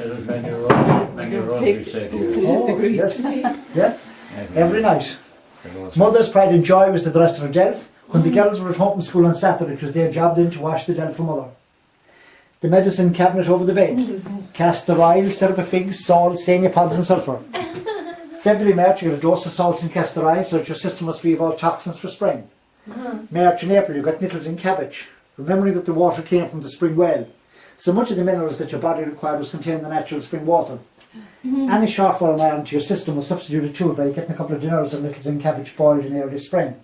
There's many rosaries said here. Oh, yes. Yeah. Every night. Mother's pride and joy was the dresser of Delph. When the girls were at home from school on Saturday, it was their job then to wash the Delph for mother. The medicine cabinet over the bed. Castor oil, syrup of figs, salt, senia pods and sulphur. February, March, you got a dose of salts and castor oil so that your system was free of all toxins for spring. March and April, you got nettles and cabbage, remembering that the water came from the spring well. So much of the minerals that your body required was contained in the natural spring water. Any shortfall in iron to your system was substituted too by getting a couple of dinners of nettles and cabbage boiled in early spring.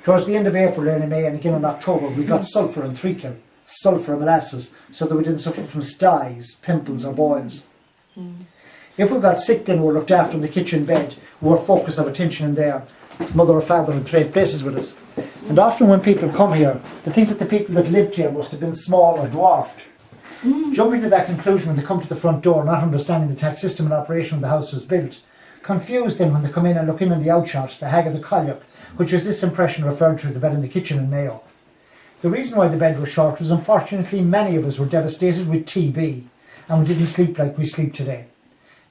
Towards the end of April, early May and again in October, we got sulphur and treacle, sulphur and molasses, so that we didn't suffer from styes, pimples or boils. If we got sick, then we were looked after in the kitchen bed. We were focus of attention in there. Mother or father would trade places with us. And often when people come here, they think that the people that lived here must have been small or dwarfed. Jumping to that conclusion when they come to the front door, not understanding the tax system and operation when the house was built. Confused then when they come in and look in on the outshot, the hag of the colloch, which is this impression referred to the bed in the kitchen in Mayo. The reason why the bed was short was unfortunately many of us were devastated with TB and we didn't sleep like we sleep today.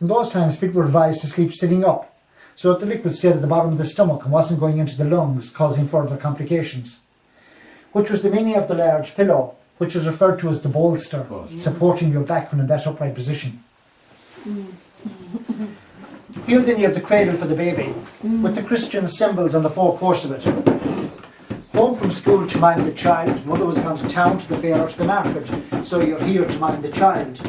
In those times people were advised to sleep sitting up so that the liquid stayed at the bottom of the stomach and wasn't going into the lungs, causing further complications. Which was the meaning of the large pillow, which was referred to as the bolster, supporting your back when in that upright position. Here then you have the cradle for the baby, with the Christian symbols on the four corners of it. Home from school to mind the child, mother was gone to town, to the fair or to the market, so you're here to mind the child.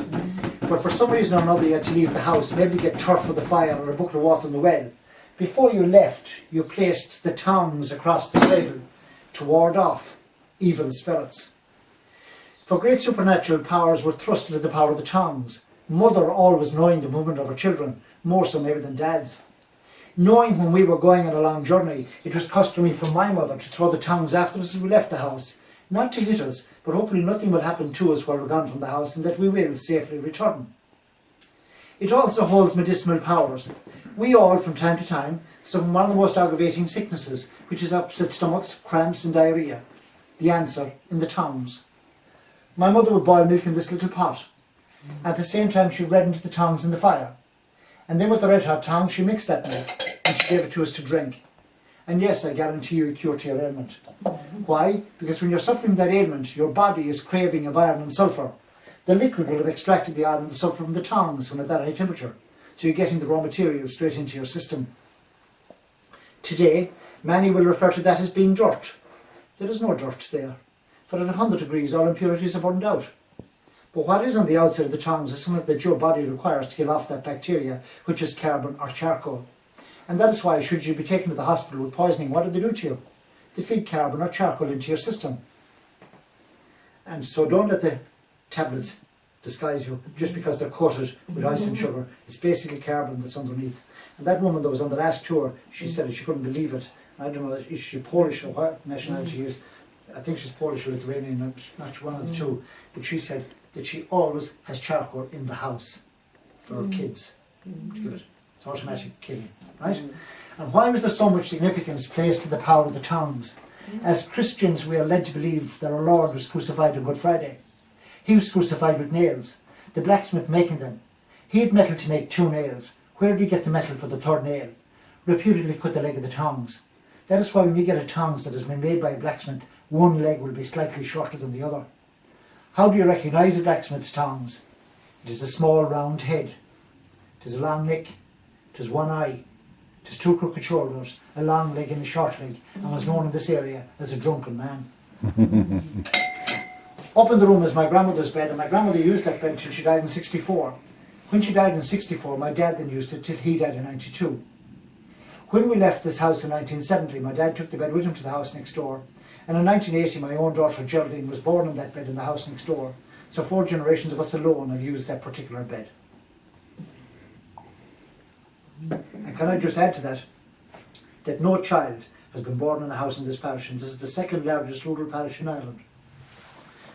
But for some reason or another you had to leave the house, maybe to get turf for the fire or a bucket of water in the well. Before you left, you placed the tongs across the cradle to ward off evil spirits. For great supernatural powers were thrust into the power of the tongs. Mother always knowing the movement of her children, more so maybe than dads. Knowing when we were going on a long journey, it was customary for my mother to throw the tongs after us as we left the house. Not to hit us, but hopefully nothing will happen to us while we're gone from the house and that we will safely return. It also holds medicinal powers. We all, from time to time, suffer from one of the most aggravating sicknesses, which is upset stomachs, cramps and diarrhoea. The answer in the tongs. My mother would boil milk in this little pot. At the same time she reddened the tongs in the fire. And then with the red hot tongs she mixed that milk and she gave it to us to drink. And yes, I guarantee you a cure to your ailment. Why? Because when you're suffering that ailment, your body is craving of iron and sulphur. The liquid will have extracted the iron and the sulphur from the tongs when at that high temperature. So you're getting the raw materials straight into your system. Today, many will refer to that as being dirt. There is no dirt there. For at 100 degrees all impurities are burned out. But what is on the outside of the tongs is something that your body requires to kill off that bacteria, which is carbon or charcoal. And that is why, should you be taken to the hospital with poisoning, what do they do to you? They feed carbon or charcoal into your system. And so don't let the tablets disguise you just because they're coated with ice and sugar. It's basically carbon that's underneath. And that woman that was on the last tour, she said that she couldn't believe it. I don't know, is she Polish or what nationality she is? I think she's Polish or Lithuanian, I'm not sure, one of the two. But she said that she always has charcoal in the house for her kids to give it. It's automatic killing, right? And why was there so much significance placed to the power of the tongs? As Christians we are led to believe that our Lord was crucified on Good Friday. He was crucified with nails, the blacksmith making them. He had metal to make 2 nails. Where did he get the metal for the 3rd nail? Reputedly cut the leg of the tongs. That is why when you get a tongs that has been made by a blacksmith, one leg will be slightly shorter than the other. How do you recognise a blacksmith's tongs? It is a small round head. It is a long neck. It is 1 eye. It is 2 crooked shoulders, a long leg and a short leg, and was known in this area as a drunken man. Up in the room is my grandmother's bed, and my grandmother used that bed till she died in 64. When she died in 64, my dad then used it till he died in 92. When we left this house in 1970, my dad took the bed with him to the house next door. And in 1980, my own daughter Geraldine was born in that bed in the house next door. So 4 generations of us alone have used that particular bed. And can I just add to that, that no child has been born in a house in this parish, and this is the 2nd largest rural parish in Ireland.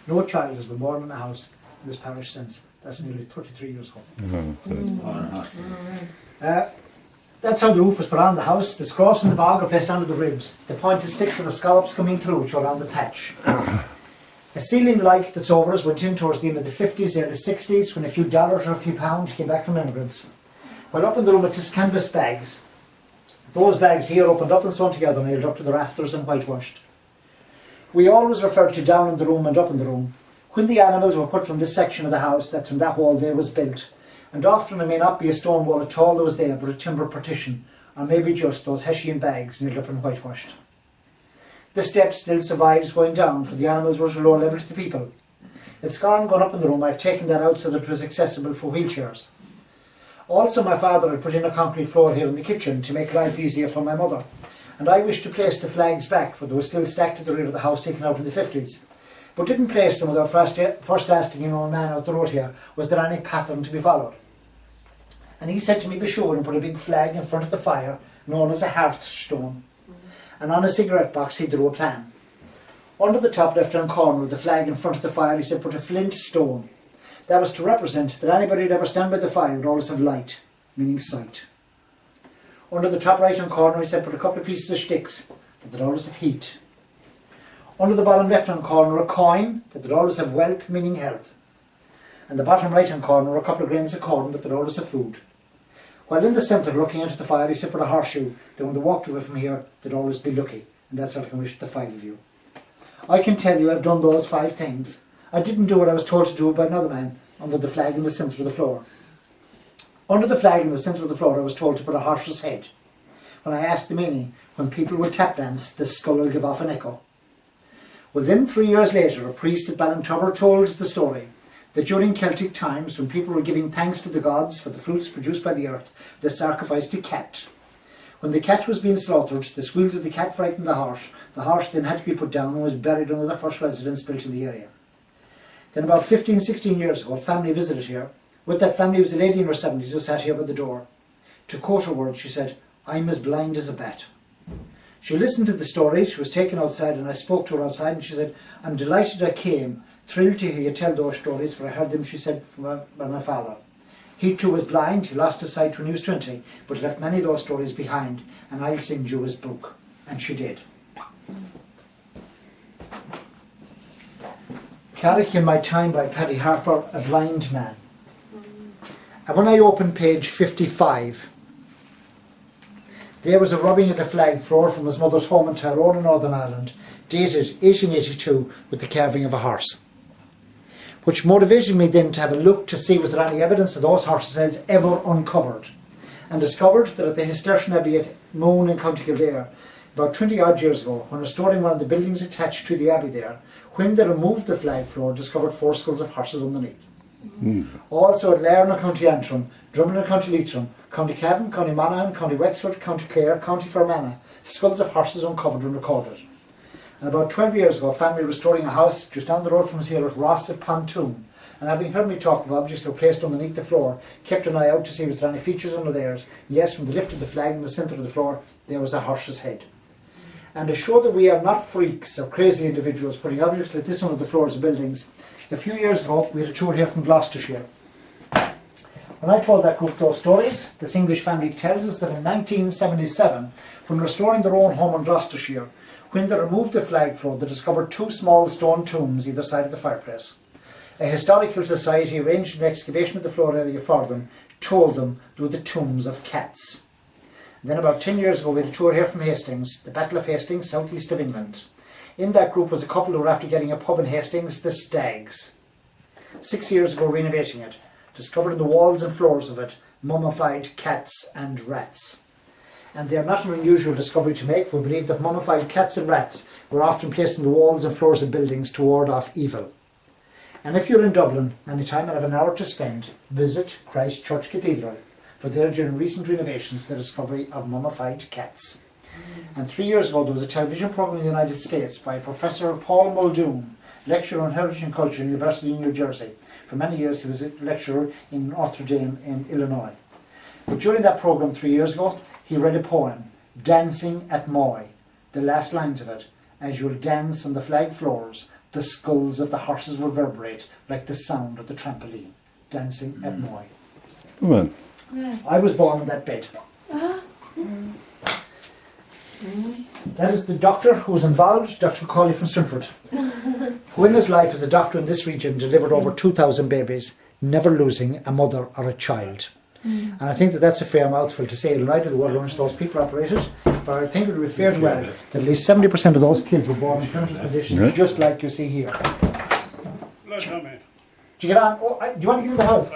No child has been born in a house in this parish since. That's nearly 33 years ago. That's how the roof was put on the house. The scroffs and the bog are placed under the ribs. The pointed sticks and the scallops coming through show on the thatch. A ceiling light that's over us went in towards the end of the 50s, early 60s, when a few dollars or a few pounds came back from immigrants. Well, up in the room it is canvas bags. Those bags here opened up and sewn together, nailed up to the rafters and whitewashed. We always referred to down in the room and up in the room. When the animals were put from this section of the house, that's when that wall there was built. And often it may not be a stone wall at all that was there, but a timber partition, or maybe just those Hessian bags nailed up and whitewashed. The step still survives going down, for the animals were at a lower level to the people. It's gone up in the room. I've taken that out so that it was accessible for wheelchairs. Also, my father had put in a concrete floor here in the kitchen to make life easier for my mother. And I wished to place the flags back, for they were still stacked at the rear of the house taken out in the 50s. But didn't place them without first asking an old man out the road here, was there any pattern to be followed? And he said to me, be sure and put a big flag in front of the fire, known as a hearthstone. And on a cigarette box he drew a plan. Under the top left-hand corner of the flag in front of the fire, he said put a flint stone. That was to represent that anybody who'd ever stand by the fire would always have light, meaning sight. Under the top right-hand corner he said put a couple of pieces of sticks that would always have heat. Under the bottom left-hand corner a coin that would always have wealth, meaning health. And the bottom right-hand corner a couple of grains of corn that would always have food. While in the centre, looking into the fire, he said put a horseshoe that when they walked away from here, they'd always be lucky. And that's what I can wish the 5 of you. I can tell you I've done those 5 things. I didn't do what I was told to do by another man under the flag in the centre of the floor. Under the flag in the centre of the floor, I was told to put a horse's head. When I asked the meaning, when people will tap dance, the skull will give off an echo. Well, then 3 years later, a priest at Ballintubber told the story that during Celtic times, when people were giving thanks to the gods for the fruits produced by the earth, they sacrificed a cat. When the cat was being slaughtered, the squeals of the cat frightened the horse. The horse then had to be put down and was buried under the first residence built in the area. Then about 15-16 years ago, a family visited here. With that family was a lady in her 70s who sat here by the door. To quote her words, she said, "I'm as blind as a bat." She listened to the stories. She was taken outside and I spoke to her outside and she said, "I'm delighted I came. Thrilled to hear you tell those stories, for I heard them," she said, by my father. He too was blind. He lost his sight when he was 20, but left many of those stories behind, and I'll send you his book. And she did. Carrick in My Time by Paddy Harper, A Blind Man. And when I opened page 55, there was a rubbing of the flag floor from his mother's home in Tyrone in Northern Ireland, dated 1882, with the carving of a horse, which motivated me then to have a look to see was there any evidence of those horses' heads ever uncovered, and discovered that at the Histertian Abbey at Moon in County Kildare, about 20 odd years ago, when restoring one of the buildings attached to the abbey there, when they removed the flag floor, discovered 4 skulls of horses underneath. Also at Lairn in County Antrim, Drummond in County Leitrim, County Cavan, County Monaghan, County Wexford, County Clare, County Fermanagh, skulls of horses uncovered and recorded. And about 12 years ago, a family restoring a house just down the road from us here at Ross at Pontoon, and having heard me talk of objects that were placed underneath the floor, kept an eye out to see was there any features under theirs. Yes, when they lifted the flag in the centre of the floor, there was a horse's head. And to show that we are not freaks or crazy individuals putting objects like this under the floors of buildings, a few years ago we had a tour here from Gloucestershire. When I told that group those stories, this English family tells us that in 1977, when restoring their own home in Gloucestershire, when they removed the flag floor, they discovered 2 small stone tombs either side of the fireplace. A historical society arranged an excavation of the floor area for them, told them they were the tombs of cats. And then about 10 years ago we had a tour here from Hastings, the Battle of Hastings, southeast of England. In that group was a couple who were after getting a pub in Hastings, the Stags. 6 years ago renovating it, discovered in the walls and floors of it mummified cats and rats. And they are not an unusual discovery to make, for we believe that mummified cats and rats were often placed in the walls and floors of buildings to ward off evil. And if you're in Dublin anytime and have an hour to spend, visit Christ Church Cathedral, for there during recent renovations the discovery of mummified cats. And 3 years ago there was a television programme in the United States by Professor Paul Muldoon, lecturer on heritage and culture at the University of New Jersey. For many years he was a lecturer in Notre Dame in Illinois. But during that programme 3 years ago, he read a poem, Dancing at Moy. The last lines of it, "As you'll dance on the flag floors, the skulls of the horses reverberate like the sound of the trampoline." Dancing at Moy. Well, I was born on that bed. That is the doctor who was involved, Dr. Cawley from Slinford, who in his life as a doctor in this region delivered over 2,000 babies, never losing a mother or a child. And I think that that's a fair mouthful to say. Right in the world lunch, those people operated. For I think it would be fair to add that at least 70% of those kids were born in critical conditions, just like you see here. Look, Do you get on? Oh, do you want to get in the house?